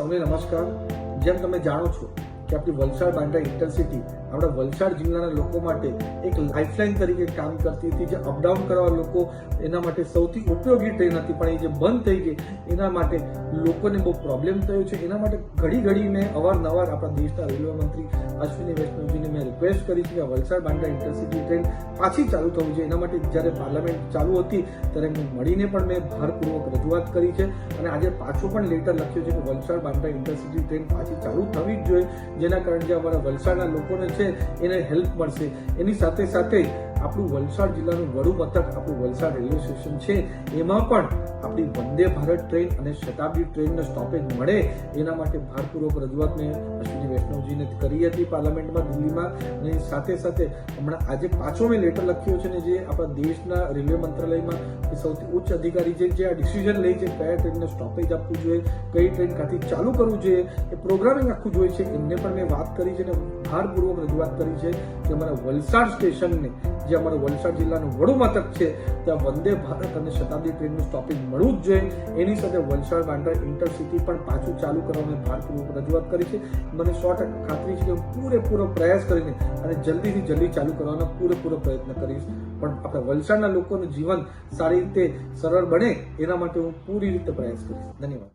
સૌને નમસ્કાર। જેમ તમે જાણો છો કે આપણી વલસાડ બાંદ્રા ઇન્ટરસિટી આપણા વલસાડ જિલ્લાના લોકો માટે એક લાઇફલાઇન તરીકે કામ કરતી હતી। જે અપડાઉન કરવા લોકો એના માટે સૌથી ઉપયોગી ટ્રેન હતી, પણ એ જે બંધ થઈ ગઈ એના માટે લોકોને બહુ પ્રોબ્લેમ થયો છે। એના માટે ઘડી મેં અવારનવાર આપણા દેશના રેલવે મંત્રી અશ્વિની વૈષ્ણવજીને મેં રિક્વેસ્ટ કરી છે કે વલસાડ બાંદ્રા ઇન્ટરસિટી ટ્રેન પાછી ચાલુ થવી જોઈએ। એના માટે જ્યારે પાર્લામેન્ટ ચાલુ હતી ત્યારે એમને મળીને પણ મેં ભારપૂર્વક રજૂઆત કરી છે અને આજે પાછું પણ લેટર લખ્યું છે કે વલસાડ બાંદ્રા ઇન્ટરસિટી ટ્રેન પાછી ચાલુ થવી જ જોઈએ, જેના કારણે જે અમારા વલસાડના લોકોને છે એને હેલ્પ મળશે। એની સાથે સાથે આપણું વલસાડ જિલ્લાનું વડુ મથક આપણું વલસાડ રેલવે સ્ટેશન છે, એમાં પણ આપણી વંદે ભારત ટ્રેન અને શતાબ્દી ટ્રેનને સ્ટોપેજ મળે એના માટે ભારપૂર્વક રજૂઆત મેં અશ્વિની વૈષ્ણવજીને કરી હતી પાર્લામેન્ટમાં દિલ્હીમાં। અને સાથે સાથે હમણાં આજે પાછો મેં લેટર લખ્યો છે ને જે આપણા દેશના રેલવે મંત્રાલયમાં સૌથી ઉચ્ચ અધિકારી જે આ ડિસિઝન લે છે કયા ટ્રેનને સ્ટોપેજ આપવું જોઈએ, કઈ ટ્રેન ક્યાંથી ચાલુ કરવું જોઈએ, એ પ્રોગ્રામિંગ આખું જોઈએ છે, એમને પણ મેં વાત કરી છે અને ભારપૂર્વક રજૂઆત કરી છે કે અમારા વલસાડ સ્ટેશનને જે અમારું વલસાડ જિલ્લાનું વડુ મથક છે ત્યાં વંદે ભારત અને શતાબ્દી ટ્રેનનું સ્ટોપેજ મળવું જ જોઈએ। એની સાથે વલસાડ બાંદ્રા ઇન્ટરસિટી પણ પાછું ચાલુ કરવાની ભારપૂર્વક રજૂઆત કરી છે। મને 100% ખાતરી છે કે હું પૂરેપૂરો પ્રયાસ કરીને અને જલ્દીથી જલ્દી ચાલુ કરવાનો પૂરેપૂરો પ્રયત્ન કરીશ, પણ આપણા વલસાડના લોકોનું જીવન સારી રીતે સરળ બને એના માટે હું પૂરી રીતે પ્રયાસ કરીશ। ધન્યવાદ।